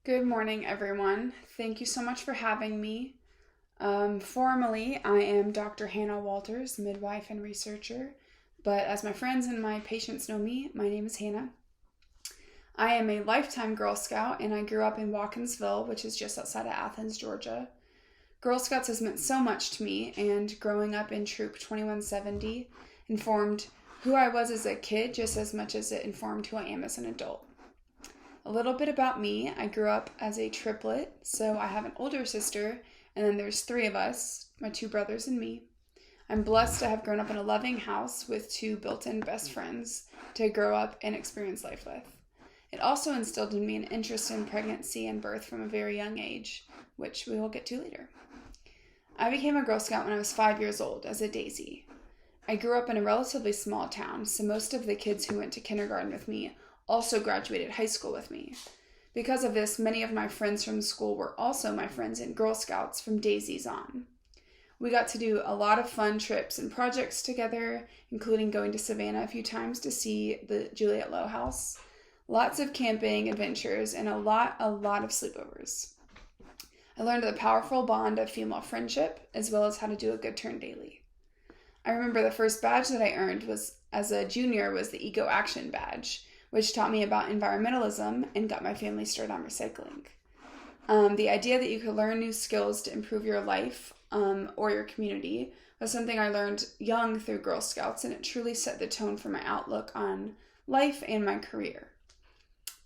Good morning, everyone. Thank you so much for having me. Formally, I am Dr. Hannah Walters, midwife and researcher, but as my friends and my patients know me, my name is Hannah. I am a lifetime Girl Scout, and I grew up in Watkinsville, which is just outside of Athens, Georgia. Girl Scouts has meant so much to me, and growing up in Troop 2170 informed who I was as a kid just as much as it informed who I am as an adult. A little bit about me. I grew up as a triplet, so I have an older sister, and then there's three of us, my two brothers and me. I'm blessed to have grown up in a loving house with two built-in best friends to grow up and experience life with. It also instilled in me an interest in pregnancy and birth from a very young age, which we will get to later. I became a Girl Scout when I was 5 years old as a daisy. I grew up in a relatively small town, so most of the kids who went to kindergarten with me also graduated high school with me. Because of this, many of my friends from school were also my friends in Girl Scouts from daisies on. We got to do a lot of fun trips and projects together, including going to Savannah a few times to see the Juliet Lowe house. Lots of camping adventures and a lot of sleepovers. I learned the powerful bond of female friendship, as well as how to do a good turn daily. I remember the first badge that I earned was as a junior was the Eco Action badge, which taught me about environmentalism and got my family started on recycling. The idea that you could learn new skills to improve your life or your community was something I learned young through Girl Scouts, and it truly set the tone for my outlook on life and my career.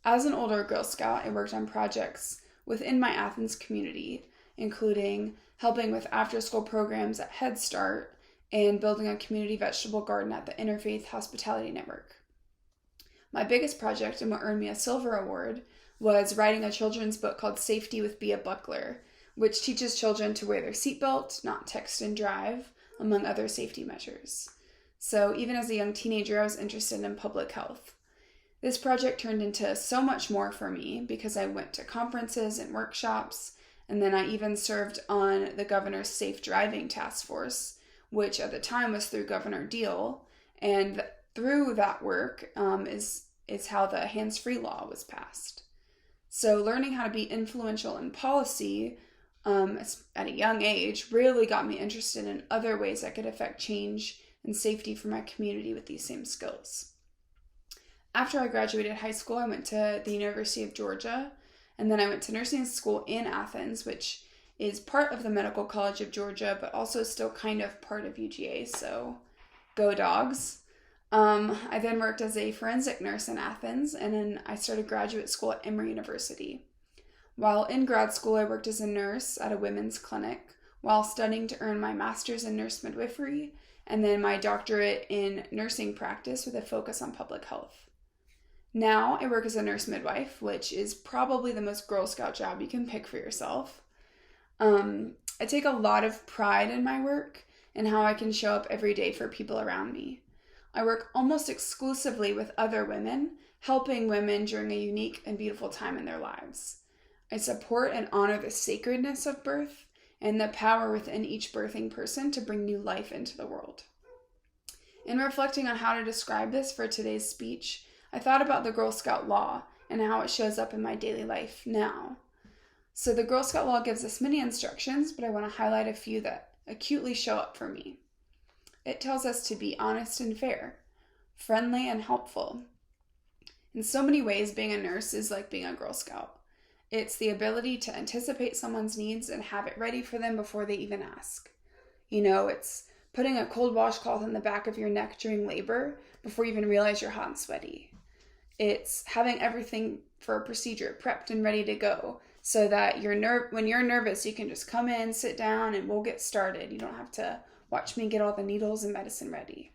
As an older Girl Scout, I worked on projects within my Athens community, including helping with after-school programs at Head Start and building a community vegetable garden at the Interfaith Hospitality Network. My biggest project, and what earned me a silver award, was writing a children's book called Safety with Be a Buckler, which teaches children to wear their seatbelt, not text and drive, among other safety measures. So even as a young teenager, I was interested in public health. This project turned into so much more for me because I went to conferences and workshops, and then I even served on the governor's Safe Driving Task Force, which at the time was through Governor Deal, and through that work is how the hands-free law was passed. So learning how to be influential in policy at a young age really got me interested in other ways I could affect change and safety for my community with these same skills. After I graduated high school, I went to the University of Georgia, and then I went to nursing school in Athens, which is part of the Medical College of Georgia, but also still kind of part of UGA, so go dogs. I then worked as a forensic nurse in Athens, and then I started graduate school at Emory University. While in grad school, I worked as a nurse at a women's clinic while studying to earn my master's in nurse midwifery and then my doctorate in nursing practice with a focus on public health. Now I work as a nurse midwife, which is probably the most Girl Scout job you can pick for yourself. I take a lot of pride in my work and how I can show up every day for people around me. I work almost exclusively with other women, helping women during a unique and beautiful time in their lives. I support and honor the sacredness of birth and the power within each birthing person to bring new life into the world. In reflecting on how to describe this for today's speech, I thought about the Girl Scout law and how it shows up in my daily life now. So the Girl Scout law gives us many instructions, but I want to highlight a few that acutely show up for me. It tells us to be honest and fair, friendly and helpful. In so many ways, being a nurse is like being a Girl Scout. It's the ability to anticipate someone's needs and have it ready for them before they even ask. It's putting a cold washcloth in the back of your neck during labor before you even realize you're hot and sweaty. It's having everything for a procedure prepped and ready to go so that when you're nervous, you can just come in, sit down, and we'll get started. You don't have to watch me get all the needles and medicine ready.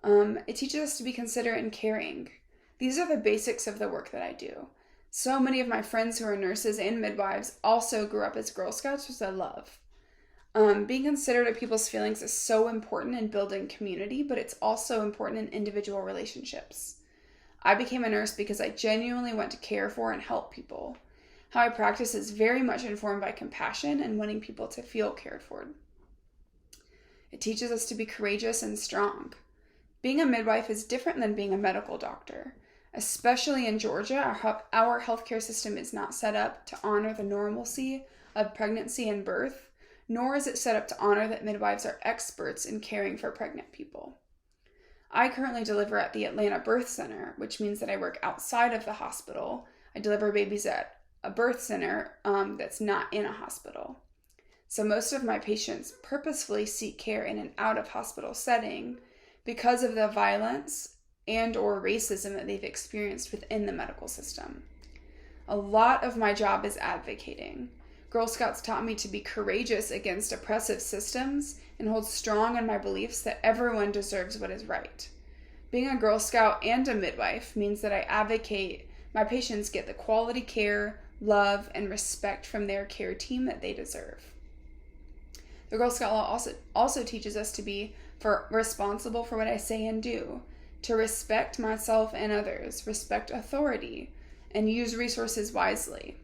It teaches us to be considerate and caring. These are the basics of the work that I do. So many of my friends who are nurses and midwives also grew up as Girl Scouts, which I love. Being considerate of people's feelings is so important in building community, but it's also important in individual relationships. I became a nurse because I genuinely want to care for and help people. How I practice is very much informed by compassion and wanting people to feel cared for. It teaches us to be courageous and strong. Being a midwife is different than being a medical doctor. Especially in Georgia, our healthcare system is not set up to honor the normalcy of pregnancy and birth, nor is it set up to honor that midwives are experts in caring for pregnant people. I currently deliver at the Atlanta Birth Center, which means that I work outside of the hospital. I deliver babies at a birth center that's not in a hospital. So most of my patients purposefully seek care in an out-of-hospital setting because of the violence and or racism that they've experienced within the medical system. A lot of my job is advocating. Girl Scouts taught me to be courageous against oppressive systems and hold strong in my beliefs that everyone deserves what is right. Being a Girl Scout and a midwife means that I advocate my patients get the quality care, love, and respect from their care team that they deserve. The Girl Scout law also teaches us to be responsible for what I say and do, to respect myself and others, respect authority, and use resources wisely.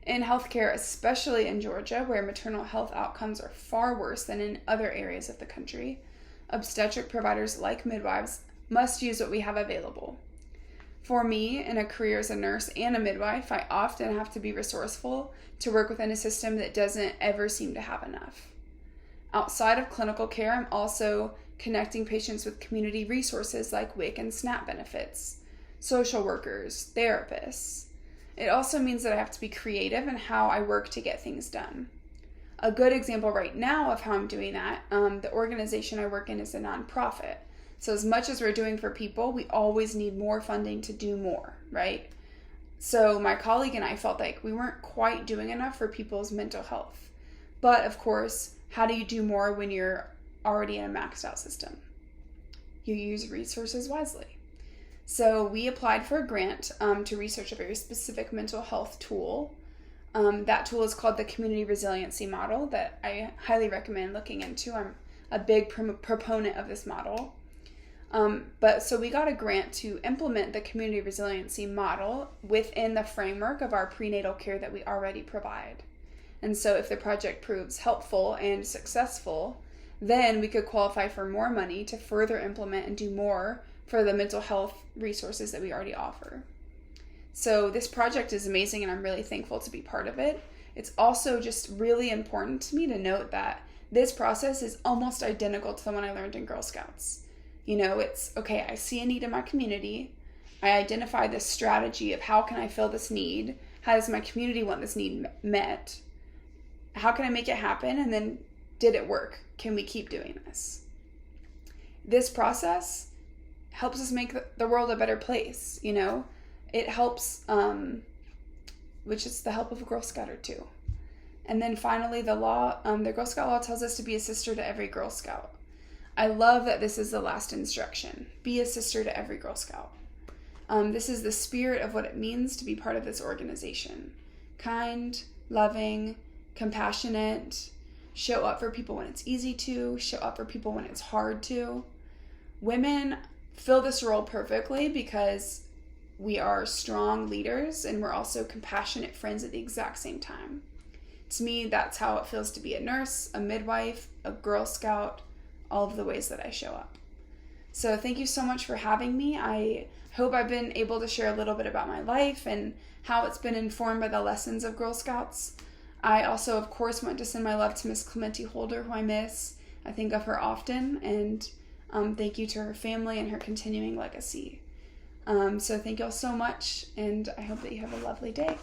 In healthcare, especially in Georgia, where maternal health outcomes are far worse than in other areas of the country, obstetric providers like midwives must use what we have available. For me, in a career as a nurse and a midwife, I often have to be resourceful to work within a system that doesn't ever seem to have enough. Outside of clinical care, I'm also connecting patients with community resources like WIC and SNAP benefits, social workers, therapists. It also means that I have to be creative in how I work to get things done. A good example right now of how I'm doing that, the organization I work in is a nonprofit. So as much as we're doing for people, we always need more funding to do more, right? So my colleague and I felt like we weren't quite doing enough for people's mental health. But of course, how do you do more when you're already in a maxed out system? You use resources wisely. So we applied for a grant to research a very specific mental health tool. That tool is called the Community Resiliency Model that I highly recommend looking into. I'm a big proponent of this model. So we got a grant to implement the Community Resiliency Model within the framework of our prenatal care that we already provide. And so if the project proves helpful and successful, then we could qualify for more money to further implement and do more for the mental health resources that we already offer. So this project is amazing and I'm really thankful to be part of it. It's also just really important to me to note that this process is almost identical to the one I learned in Girl Scouts. You know, it's, okay, I see a need in my community. I identify this strategy of how can I fill this need? How does my community want this need met? How can I make it happen? And then, did it work? Can we keep doing this? This process helps us make the world a better place, you know? It helps, which is the help of a Girl Scout or two. And then finally, the Girl Scout law tells us to be a sister to every Girl Scout. I love that this is the last instruction. Be a sister to every Girl Scout. This is the spirit of what it means to be part of this organization. Kind, loving, compassionate, show up for people when it's easy to, show up for people when it's hard to. Women fill this role perfectly because we are strong leaders and we're also compassionate friends at the exact same time. To me, that's how it feels to be a nurse, a midwife, a Girl Scout, all of the ways that I show up. So thank you so much for having me. I hope I've been able to share a little bit about my life and how it's been informed by the lessons of Girl Scouts. I also, of course, want to send my love to Miss Clementi Holder, who I miss. I think of her often, and thank you to her family and her continuing legacy. So thank you all so much, and I hope that you have a lovely day.